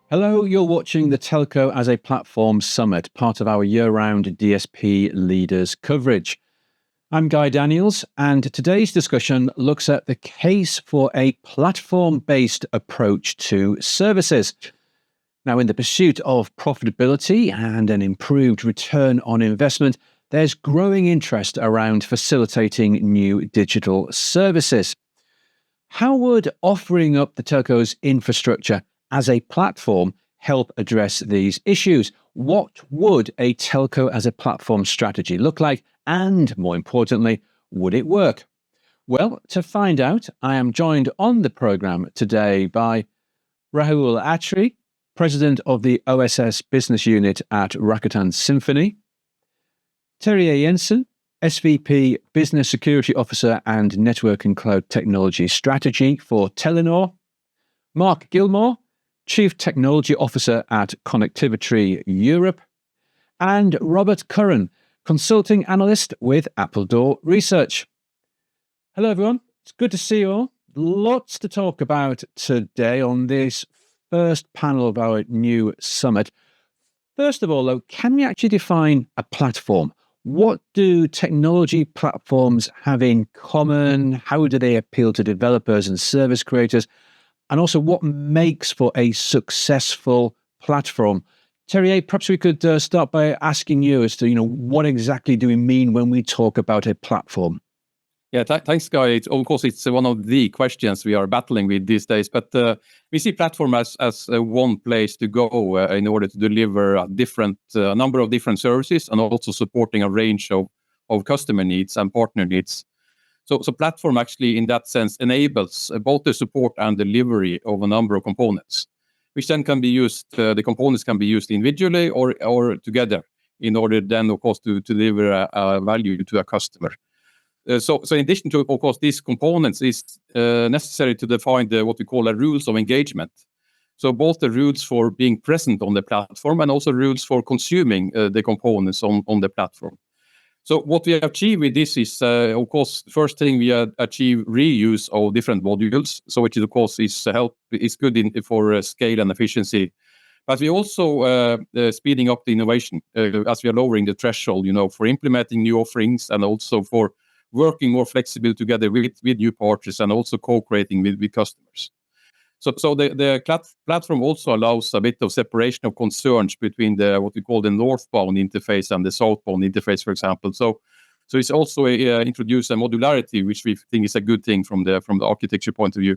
Hello, you're watching the Telco as a Platform Summit, part of our year-round DSP Leaders coverage. I'm Guy Daniels, and today's discussion looks at the case for a platform-based approach to services. Now, in the pursuit of profitability and an improved return on investment, there's growing interest around facilitating new digital services. How would offering up the telco's infrastructure as a platform help address these issues? What would a telco as a platform strategy look like? And more importantly, would it work? Well, to find out, I am joined on the program today by Rahul Atri, President of the OSS Business Unit at Rakuten Symphony, Terje Jensen, SVP Business Security Officer and Network and Cloud Technology Strategy for Telenor, Mark Gilmour, Chief Technology Officer at ConnectiviTree Europe, and Robert Curran, Consulting Analyst with Appledore Research. Hello, everyone. It's good to see you all. Lots to talk about today on this first panel of our new summit. First of all, though, can we actually define a platform? What do technology platforms have in common? How do they appeal to developers and service creators? And also, what makes for a successful platform? Terje, perhaps we could start by asking you as to, what exactly do we mean when we talk about a platform? Yeah, thanks, Guy. Of course, it's one of the questions we are battling with these days. But we see platform as one place to go in order to deliver a number of different services and also supporting a range of customer needs and partner needs. So platform actually, in that sense, enables both the support and delivery of a number of components, which then can be used. The components can be used individually or together in order then, of course, to deliver a value to a customer. So in addition to, of course, these components, is necessary to define what we call the rules of engagement. So both the rules for being present on the platform and also rules for consuming the components on the platform. So what we achieve with this is, of course, first thing we achieve reuse of different modules. So which, of course, is good for scale and efficiency. But we also speeding up the innovation as we are lowering the threshold, for implementing new offerings and also for working more flexibly together with new partners and also co-creating with customers. So the platform also allows a bit of separation of concerns between what we call the northbound interface and the southbound interface, for example. So it's also introduced a modularity, which we think is a good thing from the architecture point of view.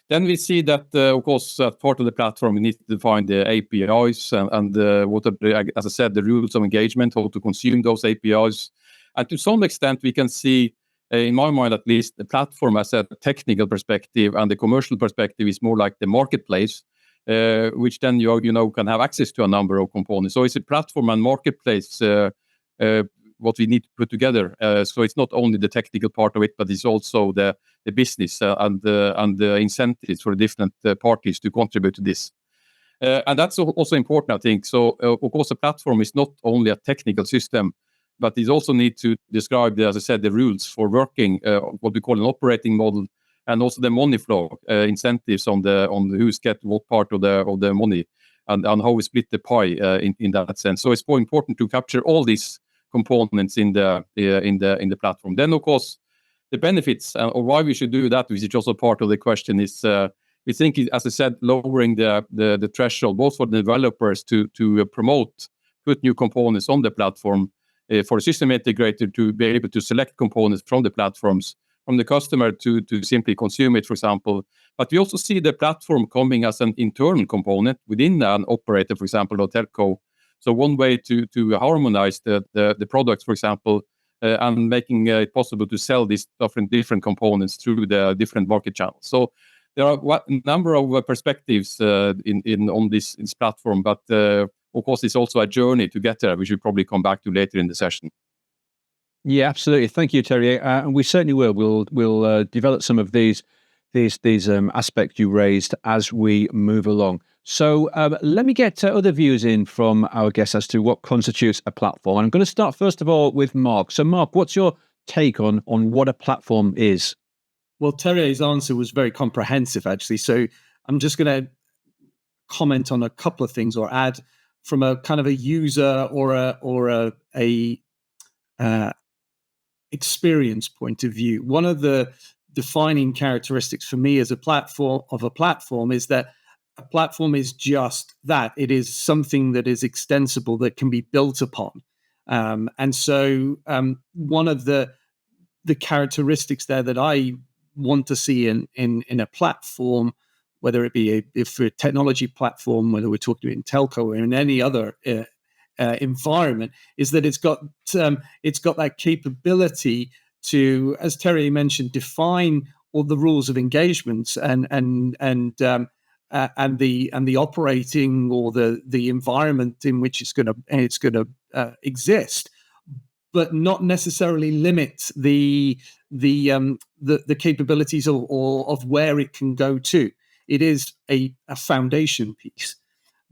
Then we see that, of course, as part of the platform, we need to define the APIs and what are, as I said, the rules of engagement, how to consume those APIs. And to some extent, we can see, in my mind at least, the platform as a technical perspective and the commercial perspective is more like the marketplace, which then you can have access to a number of components. So it's a platform and marketplace what we need to put together. So it's not only the technical part of it, but it's also the business and the incentives for different parties to contribute to this. And that's also important, I think. So of course, a platform is not only a technical system, but it also needs to describe, as I said, the rules for working, what we call an operating model, and also the money flow, incentives on who's get what part of the money, and how we split the pie in that sense. So it's more important to capture all these components in the platform. Then, of course, the benefits or why we should do that, which is also part of the question, is we think, as I said, lowering the threshold both for the developers to put new components on the platform. For a system integrator to be able to select components from the platforms, from the customer to simply consume it, for example. But we also see the platform coming as an internal component within an operator, for example, or telco. So one way to harmonize the products, for example, and making it possible to sell these different components through the different market channels. So there are a number of perspectives on this platform, but of course, it's also a journey to get there, which we'll probably come back to later in the session. Yeah, absolutely. Thank you, Terje. And we certainly will. We'll develop some of these aspects you raised as we move along. So let me get other views in from our guests as to what constitutes a platform. And I'm going to start first of all with Mark. So Mark, what's your take on what a platform is? Well, Terje's answer was very comprehensive, actually. So I'm just going to comment on a couple of things or add from a kind of a user or a experience point of view. One of the defining characteristics for me as a platform is that a platform is just that. It is something that is extensible, that can be built upon. And so one of the characteristics there that I want to see in a platform, whether it be if a technology platform, whether we're talking in telco or in any other environment, is that it's got that capability to, as Terje mentioned, define all the rules of engagements and the operating or the environment in which it's going to exist, but not necessarily limit the capabilities of where it can go to. It is a foundation piece.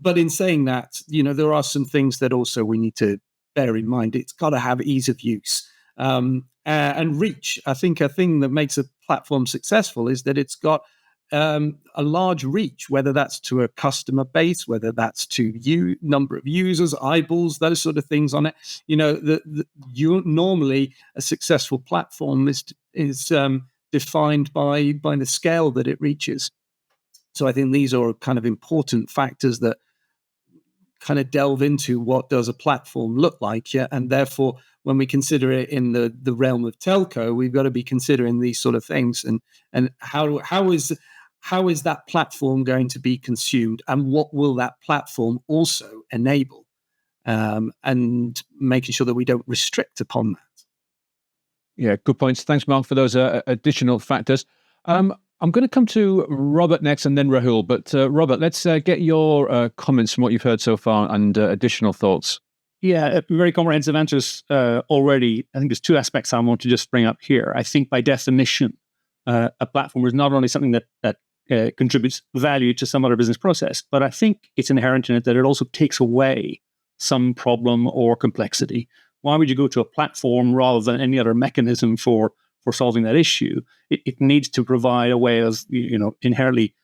But in saying that, there are some things that also we need to bear in mind. It's got to have ease of use and reach. I think a thing that makes a platform successful is that it's got a large reach, whether that's to a customer base, whether that's to number of users, eyeballs, those sort of things on it. Normally a successful platform is defined by the scale that it reaches. So I think these are kind of important factors that kind of delve into what does a platform look like. Yeah? And therefore, when we consider it in the realm of telco, we've got to be considering these sort of things and how is that platform going to be consumed, and what will that platform also enable, and making sure that we don't restrict upon that. Yeah, good points. Thanks, Mark, for those additional factors. I'm going to come to Robert next and then Rahul. But Robert, let's get your comments from what you've heard so far and additional thoughts. Yeah, very comprehensive answers already. I think there's two aspects I want to just bring up here. I think by definition, a platform is not only something that contributes value to some other business process, but I think it's inherent in it that it also takes away some problem or complexity. Why would you go to a platform rather than any other mechanism for solving that issue? It needs to provide a way of, inherently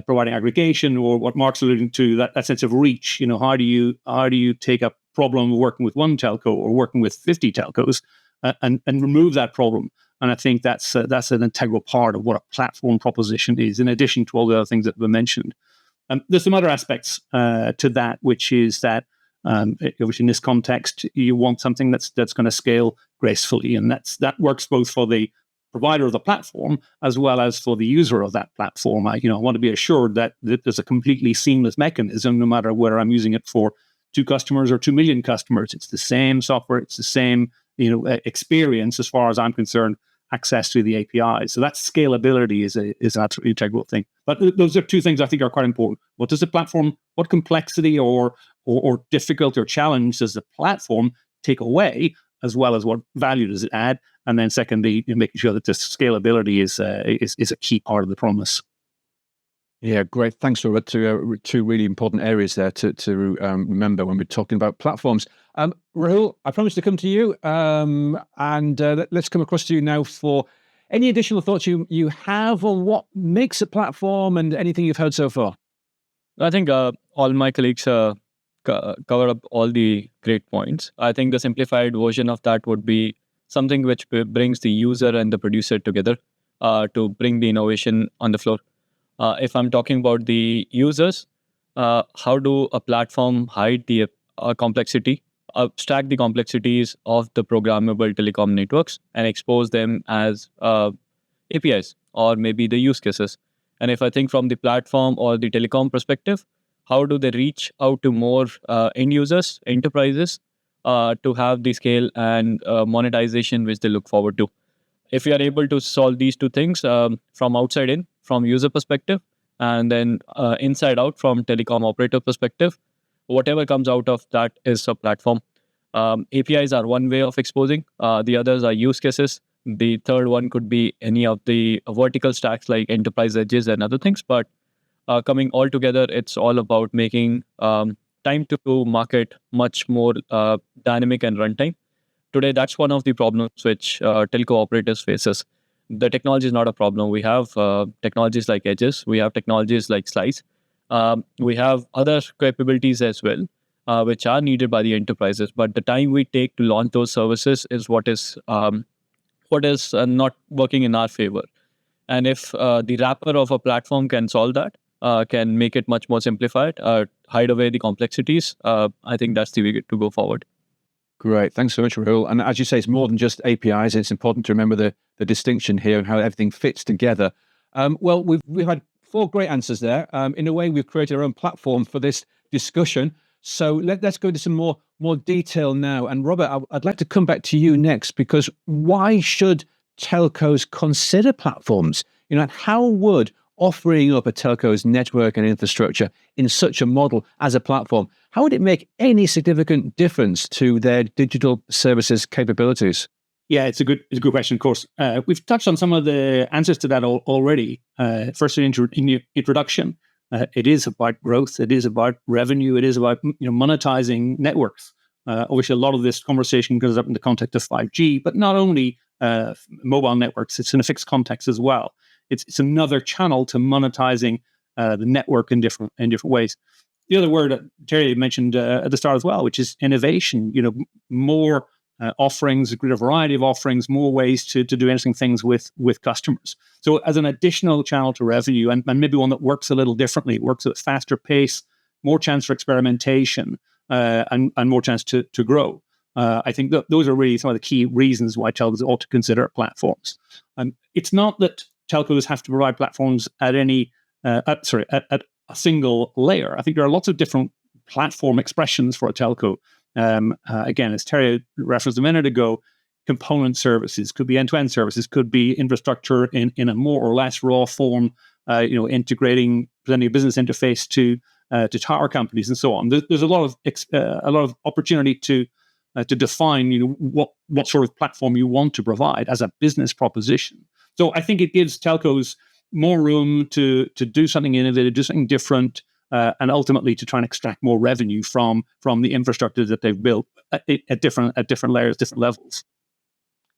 providing aggregation, or what Mark's alluding to, that sense of reach. How do you take a problem working with one telco or working with 50 telcos and remove that problem? And I think that's an integral part of what a platform proposition is, in addition to all the other things that were mentioned. There's some other aspects to that, which is that obviously in this context, you want something that's going to scale gracefully, and that works both for the provider of the platform as well as for the user of that platform. I want to be assured that there's a completely seamless mechanism, no matter whether I'm using it for 2 customers or 2 million customers. It's the same software, it's the same experience as far as I'm concerned. Access to the API. So that scalability is an absolutely integral thing. But those are two things I think are quite important. What does the platform, what complexity or difficulty or challenge does the platform take away, as well as what value does it add? And then secondly, making sure that the scalability is a key part of the promise. Yeah, great. Thanks, Robert. Two really important areas there to remember when we're talking about platforms. Rahul, I promised to come to you, and let's come across to you now for any additional thoughts you have on what makes a platform and anything you've heard so far. I think all my colleagues covered up all the great points. I think the simplified version of that would be something which brings the user and the producer together to bring the innovation on the floor. If I'm talking about the users, how do a platform hide the complexity, abstract the complexities of the programmable telecom networks and expose them as APIs or maybe the use cases? And if I think from the platform or the telecom perspective, how do they reach out to more end users, enterprises, to have the scale and monetization which they look forward to? If we are able to solve these two things from outside in, from user perspective, and then inside out from telecom operator perspective, whatever comes out of that is a platform. APIs are one way of exposing. The others are use cases. The third one could be any of the vertical stacks like enterprise edges and other things. But coming all together, it's all about making time to market much more dynamic and runtime. Today, that's one of the problems which telco operators faces. The technology is not a problem. We have technologies like edges. We have technologies like slice. We have other capabilities as well, which are needed by the enterprises. But the time we take to launch those services is what is not working in our favor. And if the wrapper of a platform can solve that, can make it much more simplified, hide away the complexities, I think that's the way to go forward. Great. Thanks so much, Rahul. And as you say, it's more than just APIs. It's important to remember the distinction here and how everything fits together. Well, we've had 4 great answers there. In a way, we've created our own platform for this discussion. So let's go into some more detail now. And Robert, I'd like to come back to you next, because why should telcos consider platforms? And how would offering up a telco's network and infrastructure in such a model as a platform, how would it make any significant difference to their digital services capabilities? Yeah, it's a good question. Of course, we've touched on some of the answers to that already. First, in introduction, it is about growth. It is about revenue. It is about monetizing networks. Obviously, a lot of this conversation goes up in the context of 5G, but not only mobile networks. It's in a fixed context as well. It's another channel to monetizing the network in different ways. The other word that Terje mentioned at the start as well, which is innovation. More offerings, a greater variety of offerings, more ways to do interesting things with customers. So as an additional channel to revenue, and maybe one that works a little differently, it works at a faster pace, more chance for experimentation, and more chance to grow. I think that those are really some of the key reasons why telcos ought to consider platforms. It's not that telcos have to provide platforms at a single layer. I think there are lots of different platform expressions for a telco. Again, as Terje referenced a minute ago, component services could be end-to-end services, could be infrastructure in a more or less raw form, integrating, presenting a business interface to tower companies and so on. There's a lot of opportunity to define, what sort of platform you want to provide as a business proposition. So I think it gives telcos more room to do something innovative, do something different, and ultimately to try and extract more revenue from the infrastructure that they've built at different layers, different levels.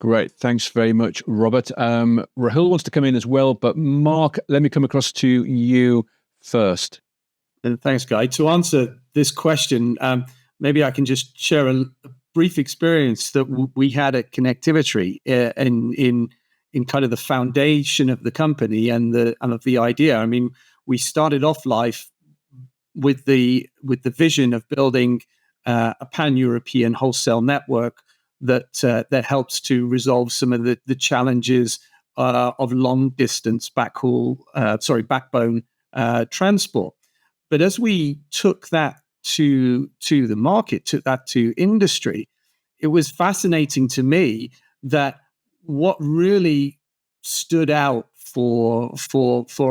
Great. Thanks very much, Robert. Rahul wants to come in as well, but Mark, let me come across to you first. And thanks, Guy. To answer this question, maybe I can just share a brief experience that we had at ConnectiviTree in kind of the foundation of the company and of the idea. I mean, we started off life with the vision of building a pan-European wholesale network that helps to resolve some of the challenges of long distance backbone transport. But as we took that to the market, took that to industry, it was fascinating to me that what really stood out for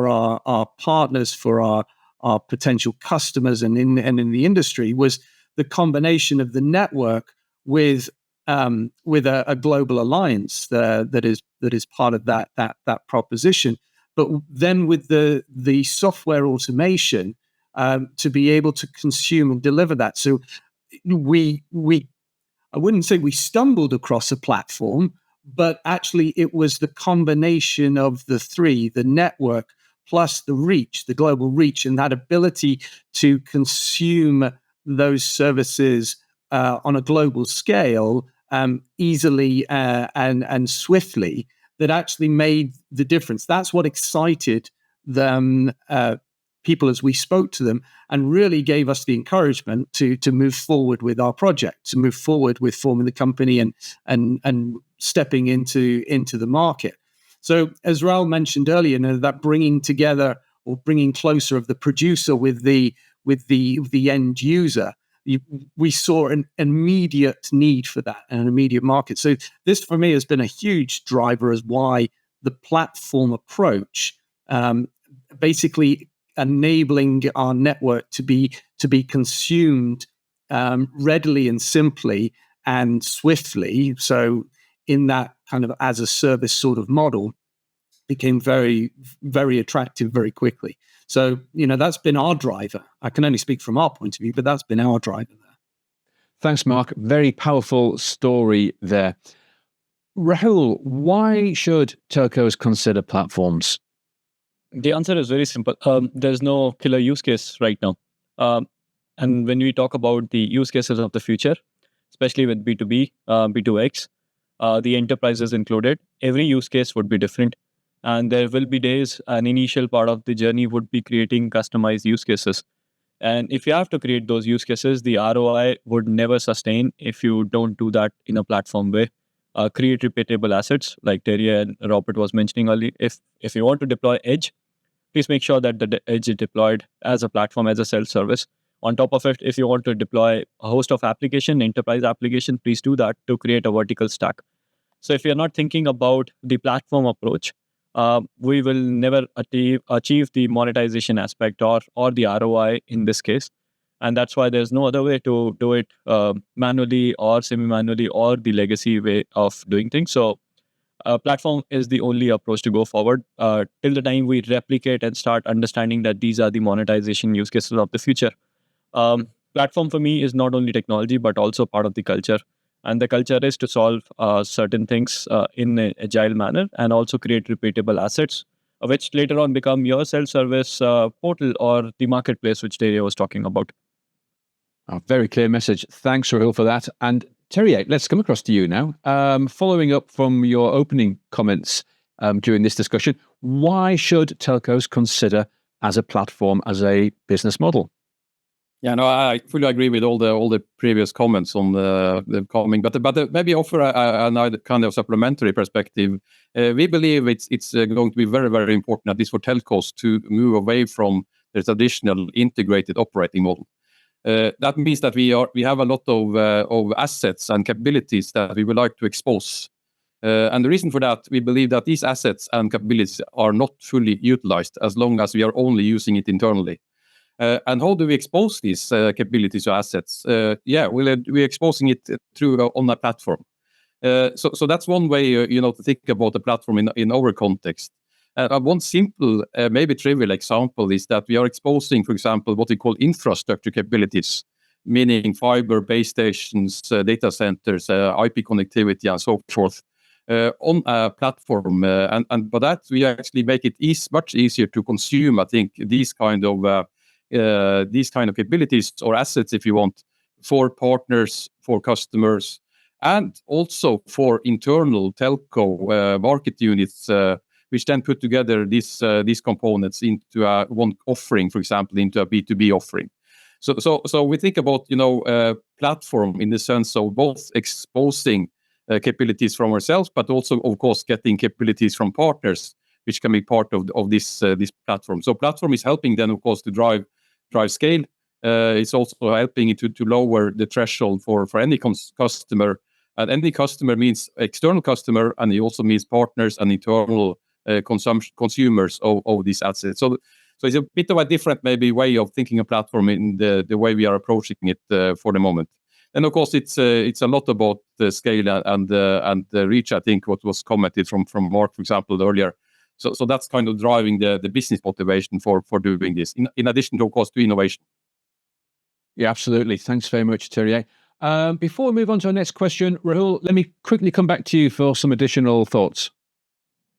our partners, for our potential customers, and in the industry was the combination of the network with a global alliance that is part of that proposition, but then with the software automation to be able to consume and deliver that. So I wouldn't say we stumbled across a platform, but actually it was the combination of the three, the network plus the reach, the global reach, and that ability to consume those services on a global scale easily and swiftly, that actually made the difference. That's what excited them, people as we spoke to them, and really gave us the encouragement to move forward with our project, to move forward with forming the company and stepping into the market. So as Rahul mentioned earlier, that bringing together or bringing closer of the producer with the end user, we saw an immediate need for that and an immediate market. So this for me has been a huge driver as why the platform approach, basically enabling our network to be consumed readily and simply and swiftly. So in that kind of as a service sort of model, became very, very attractive very quickly. So, that's been our driver. I can only speak from our point of view, but that's been our driver there. Thanks, Mark. Very powerful story there. Rahul, why should telcos consider platforms? The answer is very simple. There's no killer use case right now. And when we talk about the use cases of the future, especially with B2B, B2X, the enterprises included, every use case would be different. And there will be days, an initial part of the journey would be creating customized use cases. And if you have to create those use cases, the ROI would never sustain if you don't do that in a platform way. Create repeatable assets, like Terje and Robert was mentioning earlier. If you want to deploy Edge, please make sure that the Edge is deployed as a platform, as a self-service. On top of it, if you want to deploy a host of application, enterprise application, please do that to create a vertical stack. So if you're not thinking about the platform approach, we will never achieve the monetization aspect or the ROI in this case. And that's why there's no other way to do it manually or semi-manually or the legacy way of doing things. So platform is the only approach to go forward till the time we replicate and start understanding that these are the monetization use cases of the future. Platform for me is not only technology, but also part of the culture. And the culture is to solve certain things in an agile manner and also create repeatable assets, which later on become your self-service portal or the marketplace, which Terje was talking about. A very clear message. Thanks, Rahul, for that. And Terje, let's come across to you now. Following up from your opening comments during this discussion, why should telcos consider as a platform, as a business model? Yeah, no, I fully agree with all the previous comments on the coming, but maybe offer another kind of supplementary perspective. We believe it's going to be very, very important, at least for telcos, to move away from the traditional integrated operating model. That means that we have a lot of assets and capabilities that we would like to expose. And the reason for that, we believe that these assets and capabilities are not fully utilized as long as we are only using it internally. And how do we expose these capabilities or assets? We're exposing it through on a platform. So that's one way, to think about the platform in our context. One simple, maybe trivial example is that we are exposing, for example, what we call infrastructure capabilities, meaning fiber, base stations, data centers, IP connectivity, and so forth, on a platform. And by that, we actually make it much easier to consume, I think, these kind of capabilities or assets, if you want, for partners, for customers, and also for internal telco market units, which then put together these components into one offering, for example, into a B2B offering. So we think about platform in the sense of both exposing capabilities from ourselves, but also, of course, getting capabilities from partners, which can be part of this platform. So platform is helping then, of course, to drive scale. It's also helping it to lower the threshold for any customer. And any customer means external customer, and it also means partners and internal consumers of these assets. So it's a bit of a different maybe way of thinking a platform in the way we are approaching it for the moment. And of course, it's a lot about the scale and the reach. I think what was commented from Mark, for example, earlier. So that's kind of driving the business motivation for doing this, in addition to, of course, to innovation. Yeah, absolutely. Thanks very much, Terje. Before we move on to our next question, Rahul, let me quickly come back to you for some additional thoughts.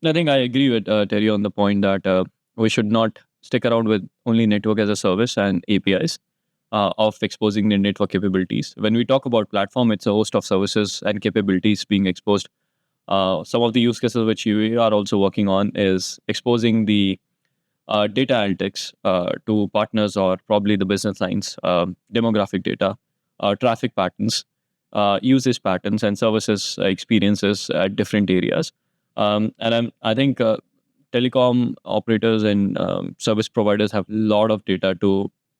I think I agree with Terje on the point that we should not stick around with only network as a service and APIs of exposing the network capabilities. When we talk about platform, it's a host of services and capabilities being exposed. Some of the use cases which we are also working on is exposing the data analytics to partners or probably the business lines, demographic data, traffic patterns, usage patterns, and services experiences at different areas. I think telecom operators and service providers have a lot of data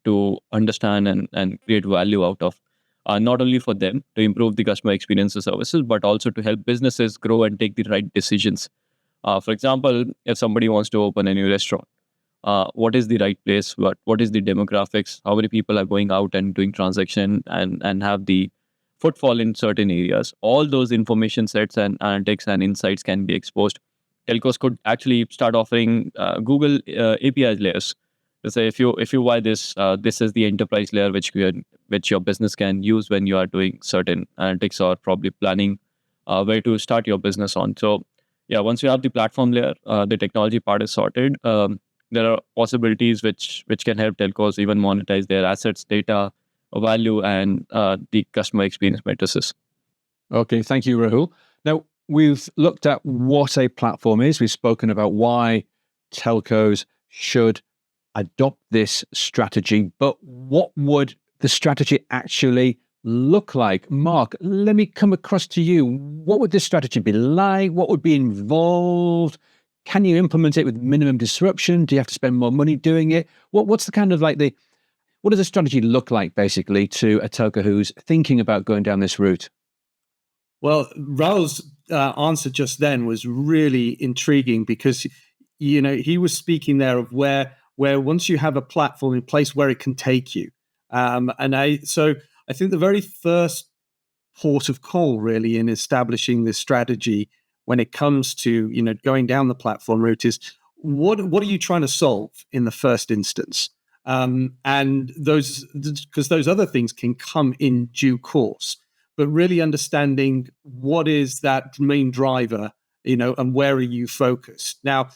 to understand and create value out of. Not only for them to improve the customer experience and services, but also to help businesses grow and take the right decisions. For example, if somebody wants to open a new restaurant, what is the right place? What is the demographics? How many people are going out and doing transaction and have the footfall in certain areas? All those information sets and analytics and insights can be exposed. Telcos could actually start offering Google API layers. To say if you buy this, this is the enterprise layer which your business can use when you are doing certain analytics or probably planning where to start your business on. So yeah, once you have the platform layer, the technology part is sorted. there are possibilities which can help telcos even monetize their assets, data, value, and the customer experience matrices. Okay, thank you, Rahul. Now, we've looked at what a platform is. We've spoken about why telcos should adopt this strategy, but what would the strategy actually look like? Mark, let me come across to you. What would this strategy be like? What would be involved? Can you implement it with minimum disruption? Do you have to spend more money doing it? What's the kind of what does the strategy look like basically to a telco who's thinking about going down this route? Well, Rahul's answer just then was really intriguing because, he was speaking there of where once you have a platform in place, where it can take you. So I think the very first port of call really in establishing this strategy when it comes to, going down the platform route is what are you trying to solve in the first instance? And because those other things can come in due course. But really understanding what is that main driver, and where are you focused? Now,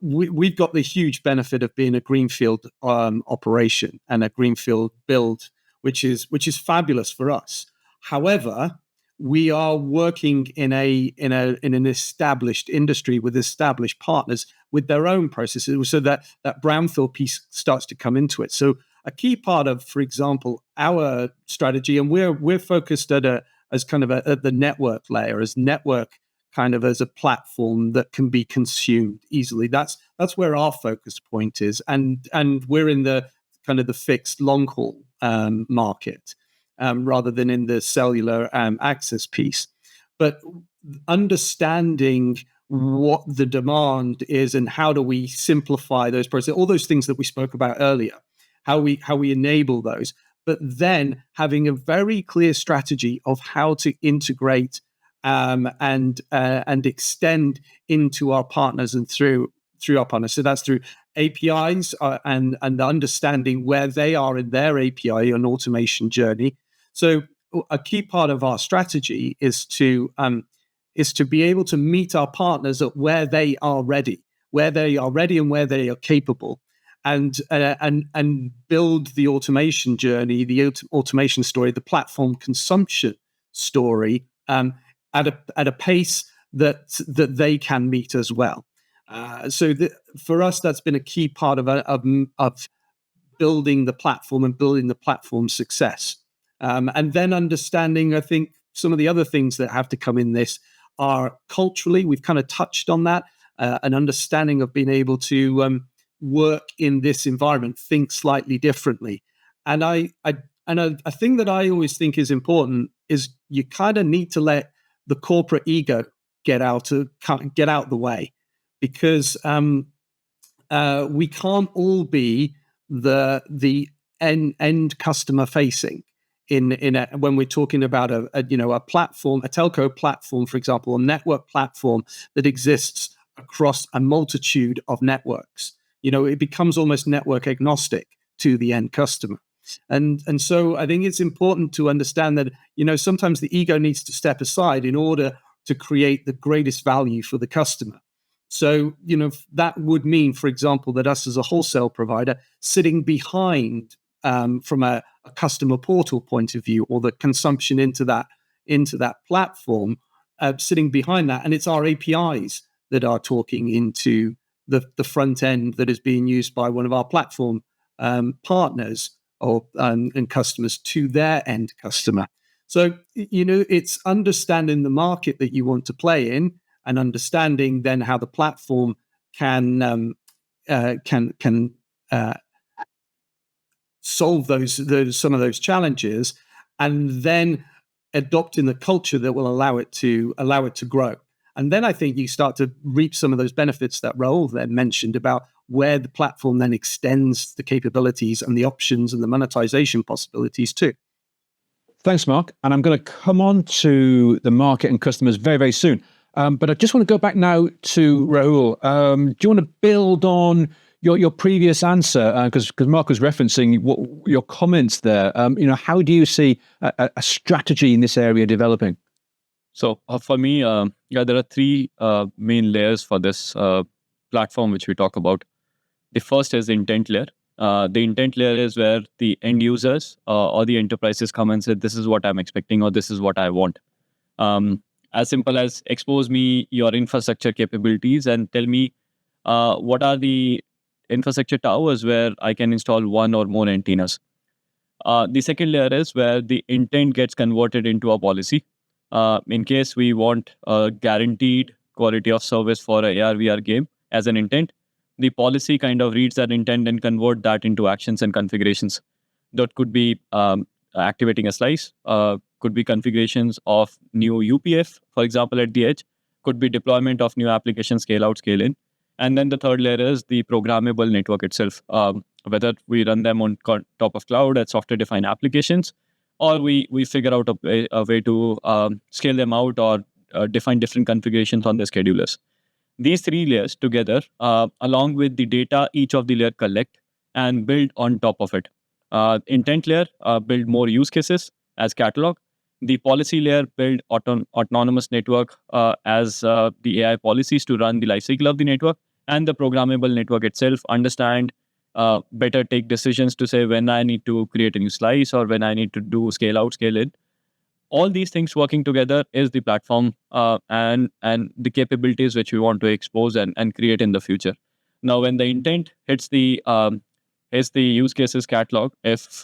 we've got the huge benefit of being a greenfield operation and a greenfield build, which is fabulous for us. However, we are working in an established industry with established partners with their own processes, so that brownfield piece starts to come into it. So a key part of, for example, our strategy, and we're focused at the network layer, as network kind of as a platform that can be consumed easily. That's where our focus point is, and we're in the kind of the fixed long haul market rather than in the cellular access piece. But understanding what the demand is and how do we simplify those processes, all those things that we spoke about earlier, how we enable those, but then having a very clear strategy of how to integrate and extend into our partners and through our partners. So that's through APIs and understanding where they are in their API and automation journey. So a key part of our strategy is to be able to meet our partners at where they are ready and where they are capable. And build the automation journey, the automation story, the platform consumption story at a pace that they can meet as well. For us, that's been a key part of building the platform and building the platform success. And then understanding, I think, some of the other things that have to come in this are culturally. We've kind of touched on that, an understanding of being able to work in this environment, think slightly differently. And a thing that I always think is important is you kind of need to let the corporate ego get out the way, because we can't all be the end customer facing when we're talking about a platform, a telco platform, for example, a network platform that exists across a multitude of networks. It becomes almost network agnostic to the end customer. And so I think it's important to understand that, sometimes the ego needs to step aside in order to create the greatest value for the customer. So, that would mean, for example, that us as a wholesale provider sitting behind from a customer portal point of view, or the consumption into that platform, sitting behind that. And it's our APIs that are talking into the front end that is being used by one of our platform partners and customers to their end customer. So, it's understanding the market that you want to play in, and understanding then how the platform can solve some of those challenges, and then adopting the culture that will allow it to grow. And then I think you start to reap some of those benefits that Rahul then mentioned about where the platform then extends the capabilities and the options and the monetization possibilities too. Thanks, Mark. And I'm going to come on to the market and customers very, very soon. But I just want to go back now to Rahul. Do you want to build on your previous answer? Because Mark was referencing your comments there. How do you see a strategy in this area developing? So for me, there are three main layers for this platform which we talk about. The first is the intent layer. The intent layer is where the end users or the enterprises come and say, this is what I'm expecting or this is what I want. As simple as expose me your infrastructure capabilities and tell me what are the infrastructure towers where I can install one or more antennas. The second layer is where the intent gets converted into a policy. In case we want a guaranteed quality of service for a AR/VR game as an intent, the policy kind of reads that intent and convert that into actions and configurations. That could be activating a slice, could be configurations of new UPF, for example, at the edge, could be deployment of new application scale out, scale in. And then the third layer is the programmable network itself, whether we run them on top of cloud as software-defined applications, or we figure out a way to scale them out or define different configurations on the schedulers. These three layers together, along with the data each of the layer collect and build on top of it. Intent layer, build more use cases as catalog. The policy layer, build autonomous network as the AI policies to run the lifecycle of the network. And the programmable network itself, understand, better take decisions to say when I need to create a new slice or when I need to do scale out, scale in. All these things working together is the platform and the capabilities which we want to expose and create in the future. Now, when the intent hits the use cases catalog, if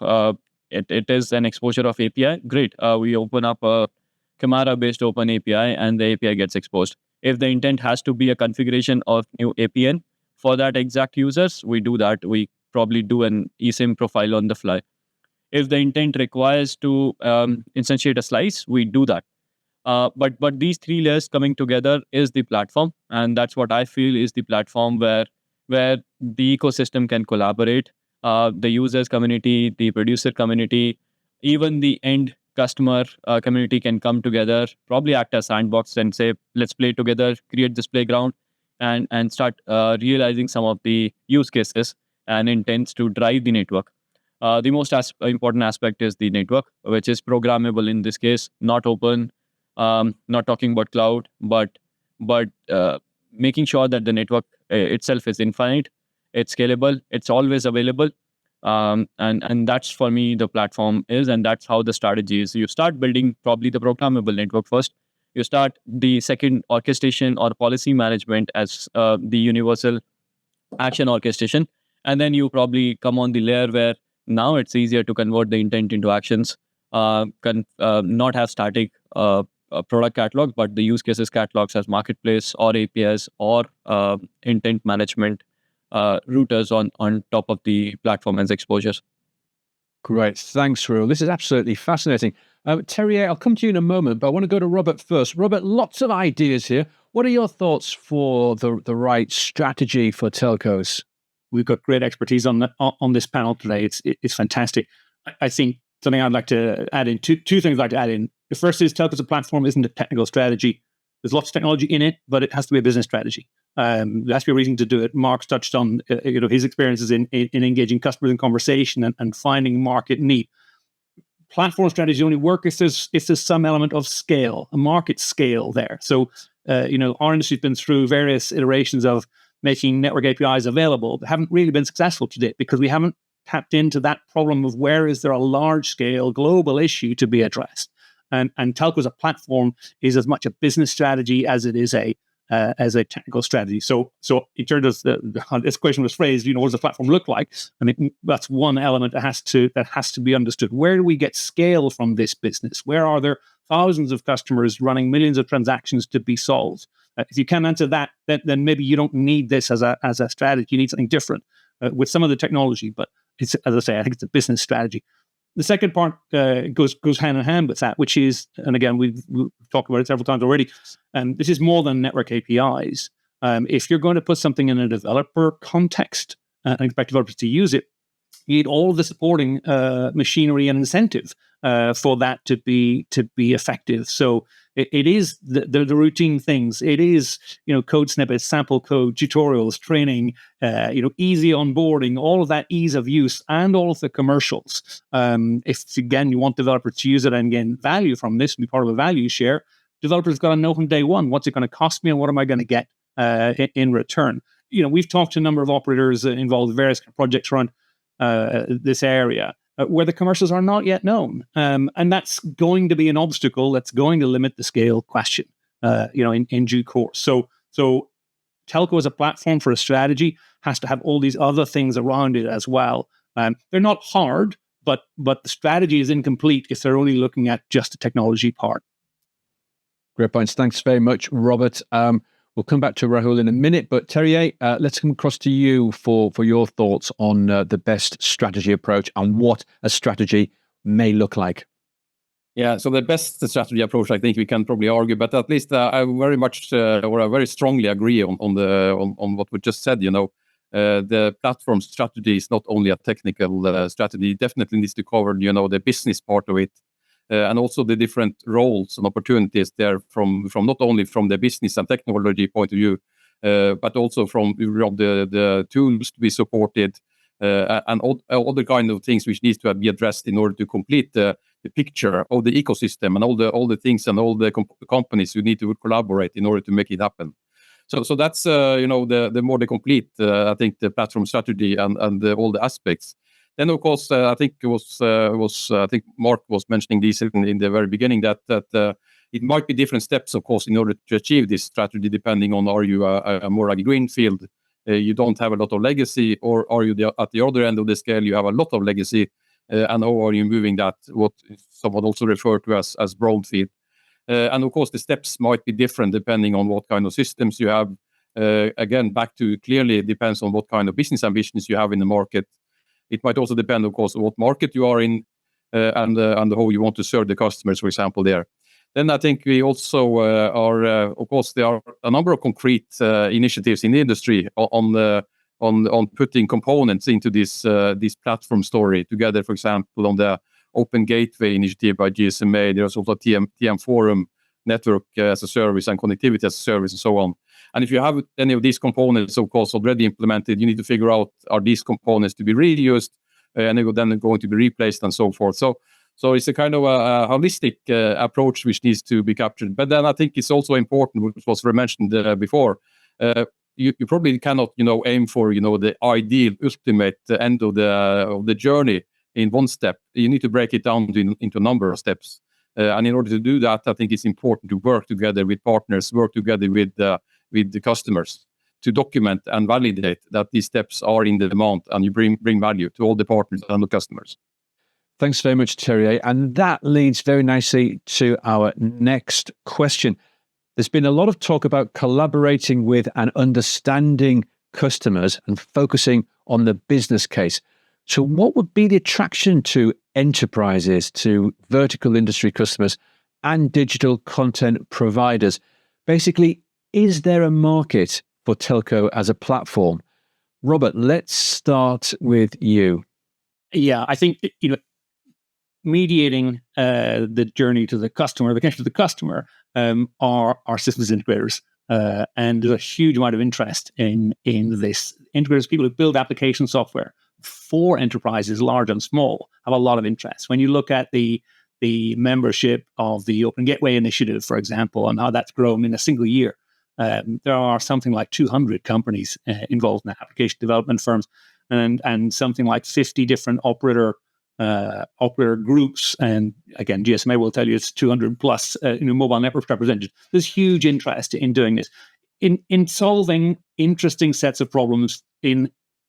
it is an exposure of API, great. We open up a Camara-based open API and the API gets exposed. If the intent has to be a configuration of new APN for that exact users, we do that. We probably do an eSIM profile on the fly. If the intent requires to instantiate a slice, we do that. But these three layers coming together is the platform, and that's what I feel is the platform where the ecosystem can collaborate, the users community, the producer community, even the end customer community can come together, probably act as sandbox and say, let's play together, create this playground, and start realizing some of the use cases and intents to drive the network. The most important aspect is the network, which is programmable in this case, not open, not talking about cloud, but making sure that the network itself is infinite, it's scalable, it's always available. And that's for me the platform is, and that's how the strategy is. You start building probably the programmable network first. You start the second orchestration or policy management as the universal action orchestration. And then you probably come on the layer where now it's easier to convert the intent into actions, not have static product catalog, but the use cases catalogs as marketplace or APIs or intent management routers on top of the platform as exposures. Great. Thanks, Rahul. This is absolutely fascinating. Terje, I'll come to you in a moment, but I want to go to Robert first. Robert, lots of ideas here. What are your thoughts for the right strategy for telcos? We've got great expertise on this panel today. It's fantastic. I think something I'd like to add in, two things I'd like to add in. The first is telco as a platform isn't a technical strategy. There's lots of technology in it, but it has to be a business strategy. There has to be a reason to do it. Mark's touched on his experiences in engaging customers in conversation and finding market need. Platform strategy only work if there's some element of scale, a market scale there. So our industry's been through various iterations of making network APIs available that haven't really been successful to date because we haven't tapped into that problem of where is there a large-scale global issue to be addressed. And telco as a platform is as much a business strategy as it is a technical strategy. So in terms of this question was phrased, what does the platform look like? I mean, that's one element that has to be understood. Where do we get scale from this business? Where are there thousands of customers running millions of transactions to be solved? If you can answer that, then maybe you don't need this as a strategy. You need something different with some of the technology. But it's, as I say, I think it's a business strategy. The second part goes hand in hand with that, which is, and again, we've talked about it several times already, this is more than network APIs. If you're going to put something in a developer context and expect developers to use it, you need all the supporting machinery and incentive for that to be effective. So it is the routine things. It is code snippets, sample code, tutorials, training, easy onboarding, all of that ease of use, and all of the commercials. If again you want developers to use it and gain value from this, and be part of a value share, developers got to know from day one what's it going to cost me and what am I going to get in return. we've talked to a number of operators involved in various projects around this area where the commercials are not yet known. And that's going to be an obstacle that's going to limit the scale question, in due course. So telco as a platform for a strategy has to have all these other things around it as well. They're not hard, but the strategy is incomplete if they're only looking at just the technology part. Great points. Thanks very much, Robert. We'll come back to Rahul in a minute, but Terje, let's come across to you for your thoughts on the best strategy approach and what a strategy may look like. Yeah, so the best strategy approach, I think we can probably argue, but at least I very much or I very strongly agree on what we just said. The platform strategy is not only a technical strategy; it definitely needs to cover the business part of it. And also the different roles and opportunities there from not only from the business and technology point of view, but also from the tools to be supported and all other kind of things which needs to be addressed in order to complete the picture of the ecosystem and all the things and all the companies who need to collaborate in order to make it happen. So that's the more the complete I think the platform strategy and all the aspects. Then, of course, I think it was I think Mark was mentioning this in the very beginning that it might be different steps, of course, in order to achieve this strategy, depending on are you a more like a greenfield, you don't have a lot of legacy, or are you at the other end of the scale, you have a lot of legacy, and how are you moving that, what someone also referred to as brownfield. And of course, the steps might be different depending on what kind of systems you have. Again, back to clearly it depends on what kind of business ambitions you have in the market. It might also depend, of course, on what market you are in and how you want to serve the customers, for example, there. Then I think we also of course, there are a number of concrete initiatives in the industry on putting components into this platform story together. For example, on the Open Gateway initiative by GSMA, there's also TM Forum, Network as a Service, and Connectivity as a Service, and so on. And if you have any of these components, of course, already implemented, you need to figure out, are these components to be reused and then going to be replaced and so forth. So it's a kind of a holistic approach which needs to be captured. But then I think it's also important, which was mentioned before, you probably cannot, aim for, the ideal, ultimate end of the journey in one step. You need to break it down into a number of steps. And in order to do that, I think it's important to work together with partners, work together with the customers to document and validate that these steps are in the demand and you bring value to all the partners and the customers. Thanks very much, Terje. And that leads very nicely to our next question. There's been a lot of talk about collaborating with and understanding customers and focusing on the business case. So what would be the attraction to enterprises, to vertical industry customers and digital content providers? Basically, is there a market for telco as a platform? Robert, let's start with you. Yeah, I think, mediating the journey to the customer, the connection to the customer, are systems integrators. And there's a huge amount of interest in this. Integrators, people who build application software for enterprises, large and small, have a lot of interest. When you look at the membership of the Open Gateway initiative, for example, and how that's grown in a single year, there are something like 200 companies involved in that, application development firms, and something like 50 different operator groups. And again, GSMA will tell you it's 200 plus mobile networks represented. There's huge interest in doing this, in solving interesting sets of problems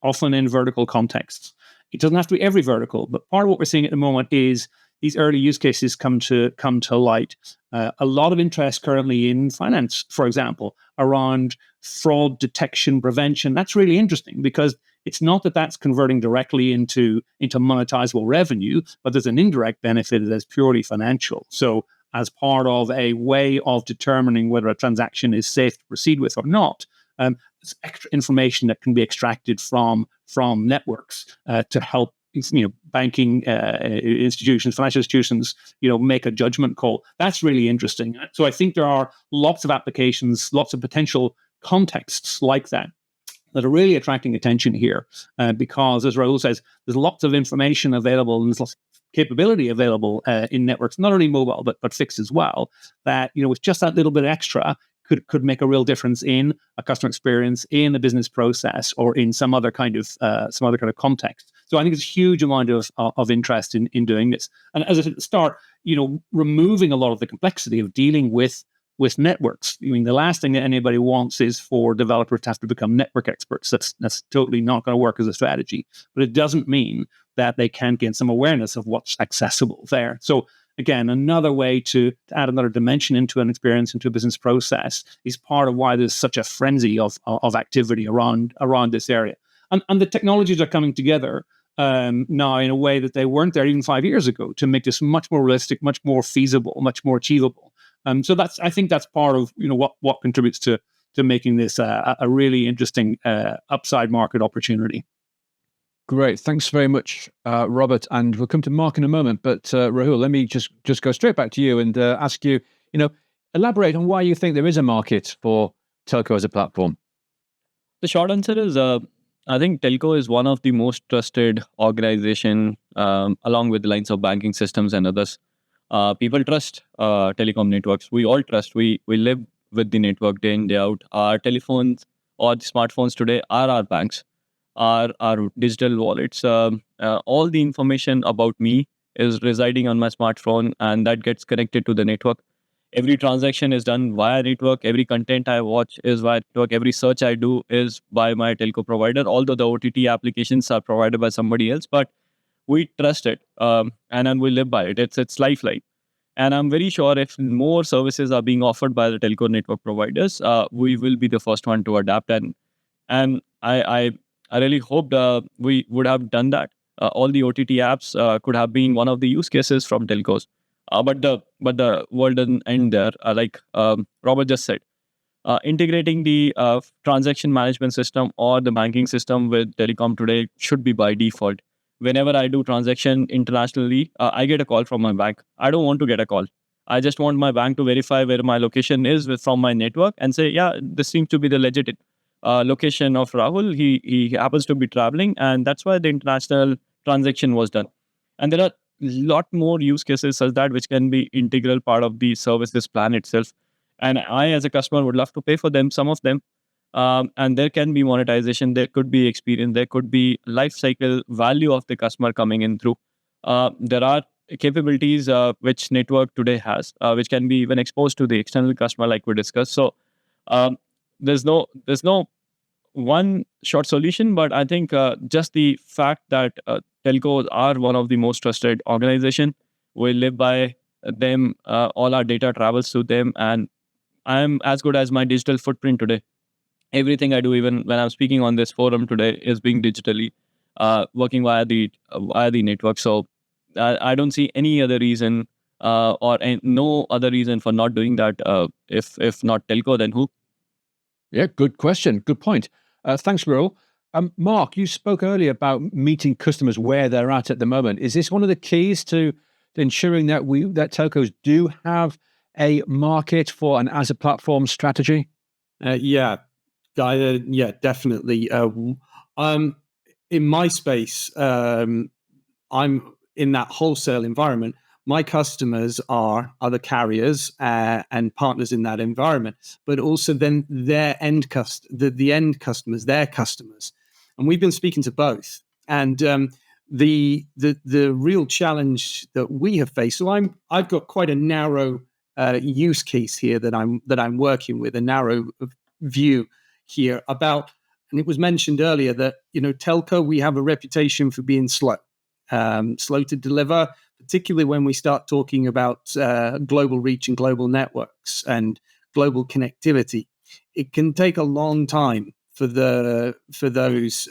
often in vertical contexts. It doesn't have to be every vertical, but part of what we're seeing at the moment is these early use cases come to light. A lot of interest currently in finance, for example, around fraud detection prevention. That's really interesting because it's not that that's converting directly into monetizable revenue, but there's an indirect benefit that's purely financial. So as part of a way of determining whether a transaction is safe to proceed with or not, there's extra information that can be extracted from networks to help banking institutions, financial institutions, make a judgment call. That's really interesting. So I think there are lots of applications, lots of potential contexts like that are really attracting attention here, because, as Rahul says, there's lots of information available and there's lots of capability available in networks, not only mobile but fixed as well. That with just that little bit extra could make a real difference in a customer experience, in a business process, or in some other kind of context. So I think there's a huge amount of interest in doing this. And as I said at the start, removing a lot of the complexity of dealing with networks. I mean, the last thing that anybody wants is for developers to have to become network experts. That's totally not going to work as a strategy. But it doesn't mean that they can't gain some awareness of what's accessible there. So again, another way to add another dimension into an experience, into a business process, is part of why there's such a frenzy of activity around this area. And the technologies are coming together now in a way that they weren't there even 5 years ago, to make this much more realistic, much more feasible, much more achievable. So I think that's part of what contributes to making this a really interesting upside market opportunity. Great, thanks very much, Robert. And we'll come to Mark in a moment. But Rahul, let me just go straight back to you and ask you, elaborate on why you think there is a market for telco as a platform. The short answer is, I think telco is one of the most trusted organization, along with the lines of banking systems and others. People trust telecom networks. We all trust. We live with the network day in, day out. Our telephones or the smartphones today are our banks, our digital wallets. All the information about me is residing on my smartphone, and that gets connected to the network. Every transaction is done via network. Every content I watch is via network. Every search I do is by my telco provider, although the OTT applications are provided by somebody else. But we trust it, and we live by it. It's lifeline. And I'm very sure if more services are being offered by the telco network providers, we will be the first one to adapt. And I really hoped we would have done that. All the OTT apps could have been one of the use cases from telcos. But the world doesn't end there. Like Robert just said, integrating the transaction management system or the banking system with telecom today should be by default. Whenever I do transaction internationally, I get a call from my bank. I don't want to get a call. I just want my bank to verify where my location is from my network and say, yeah, this seems to be the legit location of Rahul. He happens to be traveling, and that's why the international transaction was done. And there are a lot more use cases such that which can be integral part of the services plan itself. And I, as a customer, would love to pay for them, some of them. And there can be monetization, there could be experience, there could be life cycle value of the customer coming in through. There are capabilities which network today has, which can be even exposed to the external customer, like we discussed. So there's no one short solution, but I think just the fact that telcos are one of the most trusted organization, we live by them, all our data travels to them, and I'm as good as my digital footprint today. Everything I do, even when I'm speaking on this forum today, is being digitally working via the network. So I don't see any other reason or no other reason for not doing that. If not telco, then who? Yeah, good question. Good point. Thanks, Rahul. Mark, you spoke earlier about meeting customers where they're at the moment. Is this one of the keys to ensuring that telcos do have a market for an as a platform strategy? Yeah, definitely. In my space, I'm in that wholesale environment. My customers are other carriers and partners in that environment, but also then their end the end customers, their customers, and we've been speaking to both. And the real challenge that we have faced. So I've got quite a narrow use case here that I'm working with, a narrow view here about, and it was mentioned earlier that telco, we have a reputation for being slow to deliver, particularly when we start talking about global reach and global networks and global connectivity. It can take a long time for those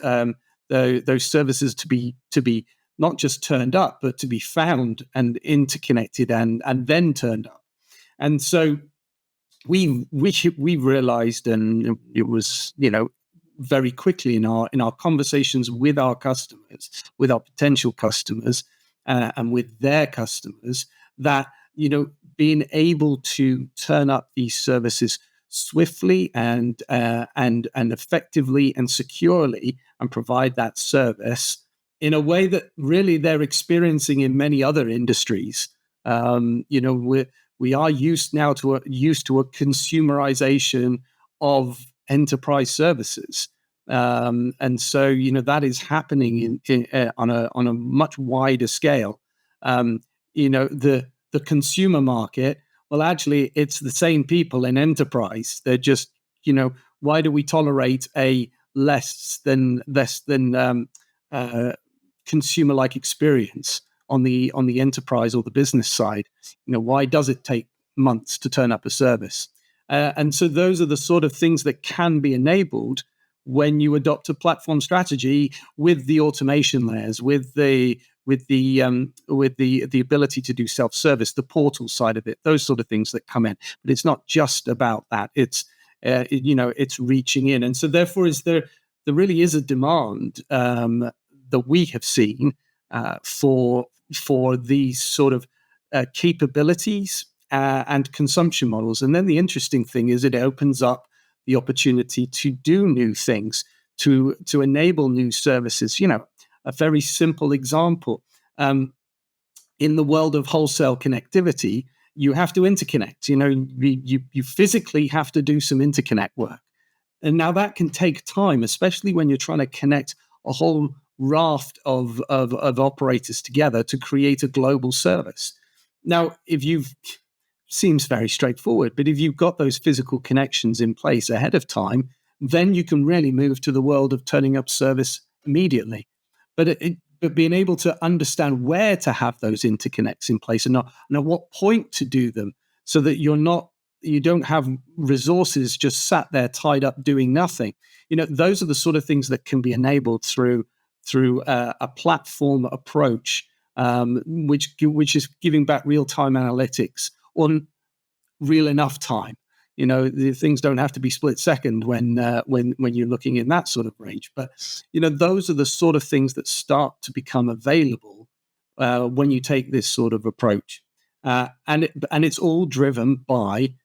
services to be not just turned up, but to be found and interconnected and then turned up. And so we realized, and it was very quickly in our conversations with our customers, with our potential customers, and with their customers, that being able to turn up these services swiftly and effectively and securely, and provide that service in a way that really they're experiencing in many other industries. we are used now to a consumerization of enterprise services. And so, that is happening on a much wider scale. The consumer market, well, actually, it's the same people in enterprise. They're just, why do we tolerate a less than consumer-like experience on the enterprise or the business side? Why does it take months to turn up a service? And so those are the sort of things that can be enabled when you adopt a platform strategy with the automation layers, with the ability to do self-service, the portal side of it, those sort of things that come in. But it's not just about that. It's it's reaching in, and so therefore there really is a demand that we have seen for these sort of capabilities and consumption models. And then the interesting thing is it opens up the opportunity to do new things, to enable new services. A very simple example, in the world of wholesale connectivity, you have to interconnect. You physically have to do some interconnect work. And now that can take time, especially when you're trying to connect a whole raft of operators together to create a global service. Now, seems very straightforward, but if you've got those physical connections in place ahead of time, then you can really move to the world of turning up service immediately. But being able to understand where to have those interconnects in place and at what point to do them, so that you don't have resources just sat there tied up doing nothing. Those are the sort of things that can be enabled through a platform approach, which is giving back real-time analytics on real enough time. The things don't have to be split second when you're looking in that sort of range. But those are the sort of things that start to become available when you take this sort of approach, and it's all driven by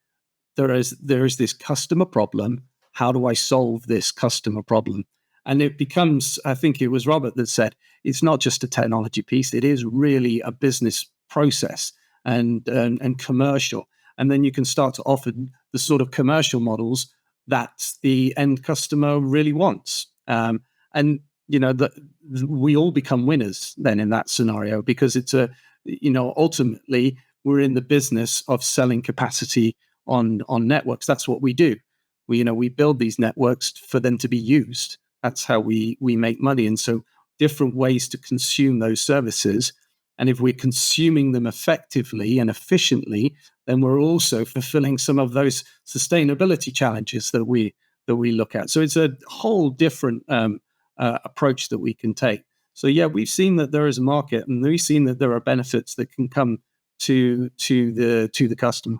there is this customer problem. How do I solve this customer problem? And it becomes, I think it was Robert that said, it's not just a technology piece. It is really a business process and commercial. And then you can start to offer the sort of commercial models that the end customer really wants. And we all become winners then in that scenario, because it's ultimately we're in the business of selling capacity on networks. That's what we do. We build these networks for them to be used. That's how we make money. And so different ways to consume those services. And if we're consuming them effectively and efficiently, then we're also fulfilling some of those sustainability challenges that we look at. So it's a whole different approach that we can take. So yeah, we've seen that there is a market, and we've seen that there are benefits that can come to the customer.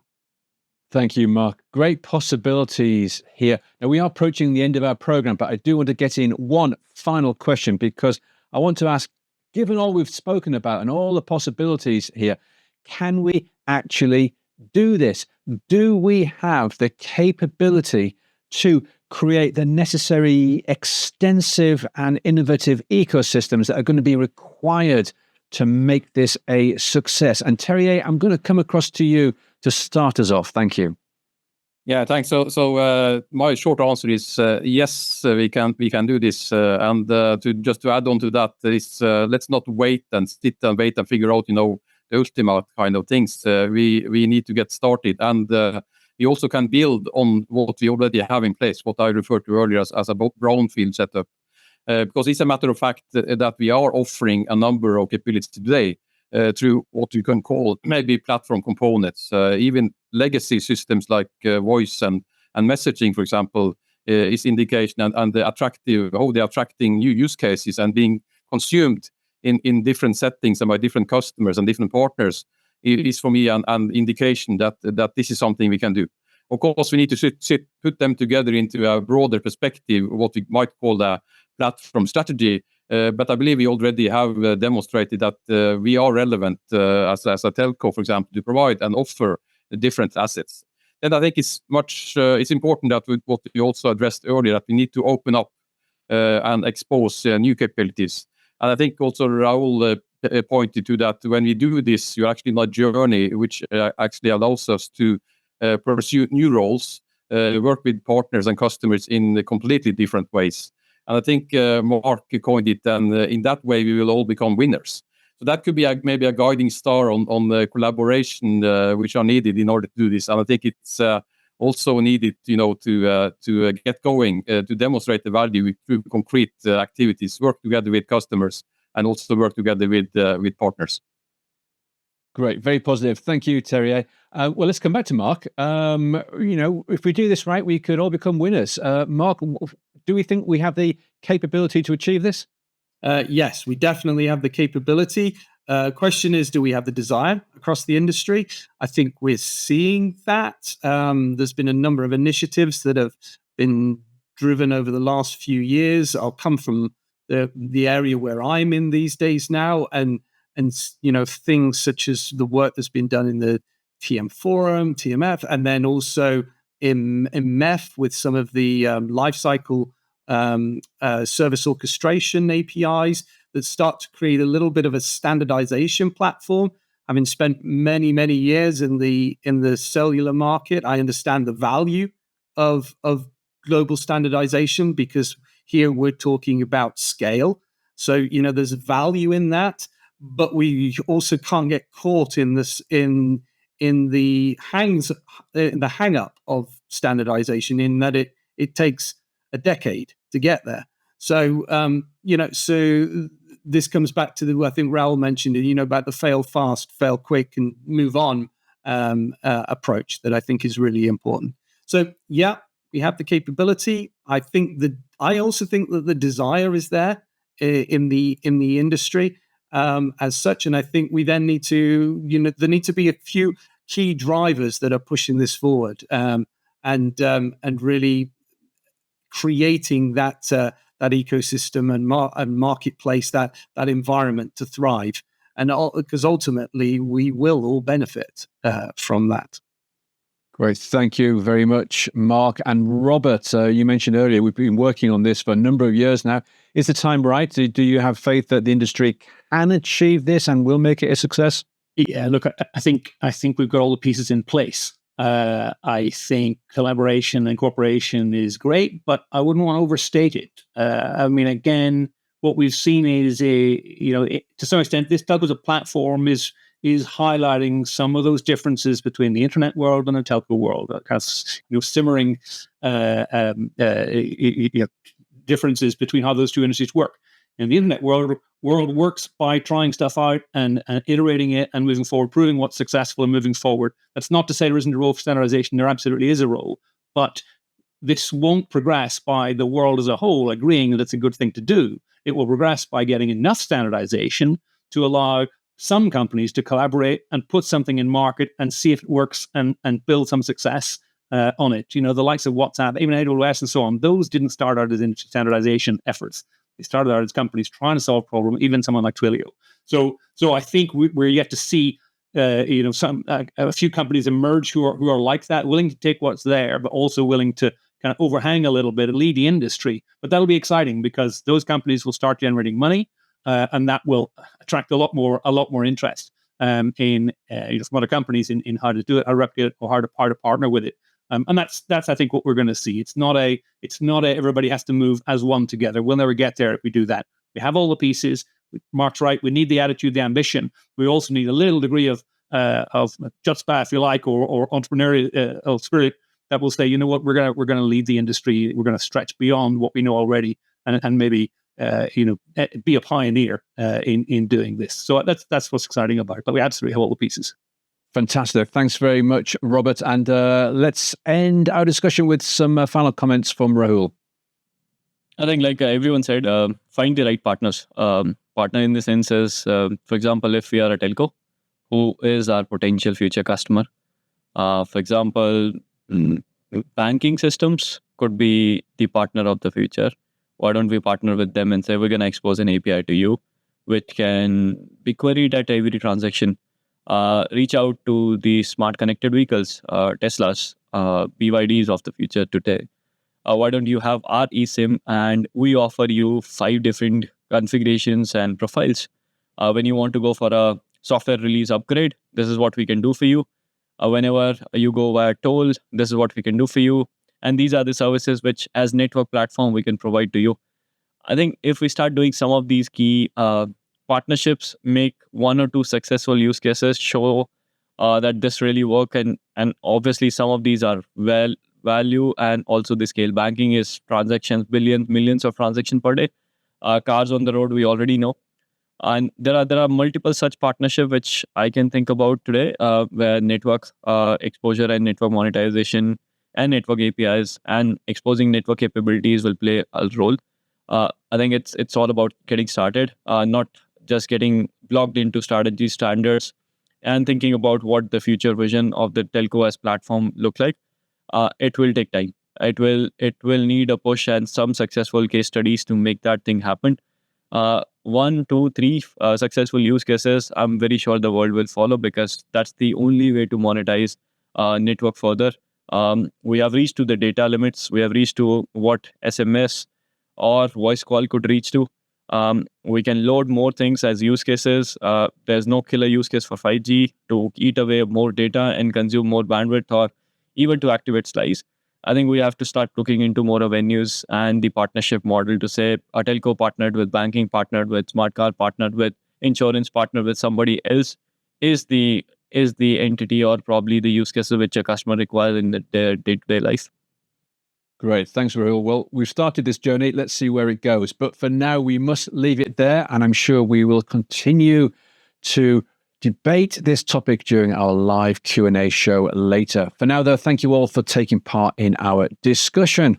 Thank you, Mark. Great possibilities here. Now, we are approaching the end of our program, but I do want to get in one final question, because I want to ask, given all we've spoken about and all the possibilities here, can we actually do this? Do we have the capability to create the necessary extensive and innovative ecosystems that are going to be required to make this a success? And Terje, I'm going to come across to you to start us off. Thank you. Yeah, thanks. So my short answer is yes, we can do this. And to add on to that, is let's not wait and sit and wait and figure out the ultimate kind of things. We need to get started, and we also can build on what we already have in place, what I referred to earlier as a brownfield setup, because it's a matter of fact that we are offering a number of capabilities today through what you can call maybe platform components, even legacy systems like voice and messaging, for example, is indication, and how they're attracting new use cases and being consumed in different settings and by different customers and different partners is for me an indication that this is something we can do. Of course, we need to put them together into a broader perspective, what we might call the platform strategy. But I believe we already have demonstrated that we are relevant as a telco, for example, to provide and offer different assets. And I think it's important that what we also addressed earlier, that we need to open up and expose new capabilities. And I think also Rahul pointed to that when we do this, you're actually on a journey which actually allows us to pursue new roles, work with partners and customers in completely different ways. And I think Mark coined it, and in that way we will all become winners. So that could be maybe a guiding star on the collaboration which are needed in order to do this. And I think it's also needed, to get going, to demonstrate the value through concrete activities, work together with customers, and also work together with partners. Great, very positive. Thank you, Terje. Well, let's come back to Mark. If we do this right, we could all become winners. Mark, do we think we have the capability to achieve this? Yes, we definitely have the capability. Question is, do we have the desire across the industry? I think we're seeing that. There's been a number of initiatives that have been driven over the last few years. I'll come from the area where I'm in these days now, and things such as the work that's been done in the TM Forum, TMF, and then also in MEF with some of the lifecycle service orchestration APIs that start to create a little bit of a standardization platform. Having spent many, many years in the cellular market, I understand the value of global standardization, because here we're talking about scale. So there's value in that, but we also can't get caught in this in the hang up of standardization, in that it takes a decade to get there. So so this comes back to I think Rahul mentioned it, about the fail fast, fail quick, and move on approach that I think is really important. So yeah, we have the capability. I also think that the desire is there in the industry as such, and I think we then need to there need to be a few key drivers that are pushing this forward, and really creating that ecosystem and marketplace, that environment to thrive, and because ultimately we will all benefit from that. Great, thank you very much, Mark. And Robert, you mentioned earlier we've been working on this for a number of years now. Is the time right? Do you have faith that the industry can achieve this and will make it a success? Yeah, look, I think we've got all the pieces in place. I think collaboration and cooperation is great, but I wouldn't want to overstate it. Again, what we've seen is to some extent, this Telco as a platform is highlighting some of those differences between the internet world and the telco world. It has simmering differences between how those two industries work. And the internet world works by trying stuff out and iterating it and moving forward, proving what's successful and moving forward. That's not to say there isn't a role for standardization. There absolutely is a role. But this won't progress by the world as a whole agreeing that it's a good thing to do. It will progress by getting enough standardization to allow some companies to collaborate and put something in market and see if it works and build some success on it. The likes of WhatsApp, even AWS and so on, those didn't start out as industry standardization efforts. They started out as companies trying to solve a problem, even someone like Twilio. So I think we're yet to see a few companies emerge who are like that, willing to take what's there, but also willing to kind of overhang a little bit and lead the industry. But that'll be exciting because those companies will start generating money, and that will attract a lot more interest in some other companies in how to do it, how to replicate it, or how to partner with it. And that's I think what we're going to see. It's not a everybody has to move as one together. We'll never get there if we do that. We have all the pieces. Mark's right. We need the attitude, the ambition. We also need a little degree of chutzpah, if you like, or entrepreneurial spirit that will say, you know what, we're going to lead the industry. We're going to stretch beyond what we know already, and maybe be a pioneer in doing this. So that's what's exciting about it. But we absolutely have all the pieces. Fantastic. Thanks very much, Robert. And let's end our discussion with some final comments from Rahul. I think, like everyone said, find the right partners. Partner in the sense is, for example, if we are a telco, who is our potential future customer? For example, banking systems could be the partner of the future. Why don't we partner with them and say, we're going to expose an API to you, which can be queried at every transaction. Reach out to the smart connected vehicles, Teslas, BYDs of the future today. Why don't you have our eSIM and we offer you 5 different configurations and profiles When you want to go for a software release upgrade, this is what we can do for you. Whenever you go via toll, this is what we can do for you. And these are the services which, as network platform, we can provide to you. I think if we start doing some of these key partnerships, make one or two successful use cases, show that this really work, and obviously some of these are value, and also the scale. Banking is transactions, millions of transactions per day. Cars on the road, we already know. And there are multiple such partnerships which I can think about today, where network exposure and network monetization and network APIs and exposing network capabilities will play a role. I think it's all about getting started, not just getting blocked into strategy standards and thinking about what the future vision of the telco as platform look like. It will take time. It will need a push and some successful case studies to make that thing happen. 1, 2, 3 successful use cases, I'm very sure the world will follow, because that's the only way to monetize network further. We have reached to the data limits. We have reached to what SMS or voice call could reach to. We can load more things as use cases. There's no killer use case for 5G to eat away more data and consume more bandwidth, or even to activate slice. I think we have to start looking into more avenues and the partnership model to say a telco partnered with banking, partnered with smart car, partnered with insurance, partnered with somebody else is the entity or probably the use case which a customer requires in their day-to-day life. Great. Thanks, Rahul. Well, we've started this journey. Let's see where it goes. But for now, we must leave it there. And I'm sure we will continue to debate this topic during our live Q&A show later. For now, though, thank you all for taking part in our discussion.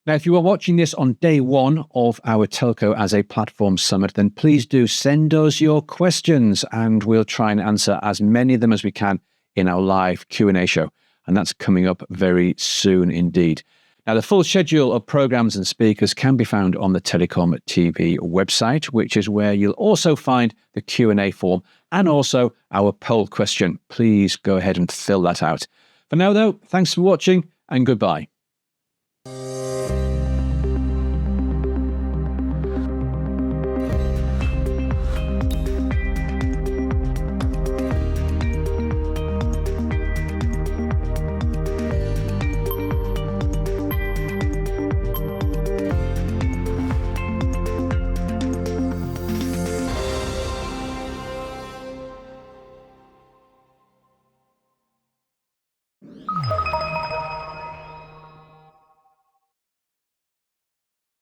Now, if you are watching this on day one of our Telco as a Platform Summit, then please do send us your questions and we'll try and answer as many of them as we can in our live Q&A show. And that's coming up very soon indeed. Now, the full schedule of programs and speakers can be found on the TelecomTV website, which is where you'll also find the Q&A form and also our poll question. Please go ahead and fill that out. For now, though, thanks for watching and goodbye.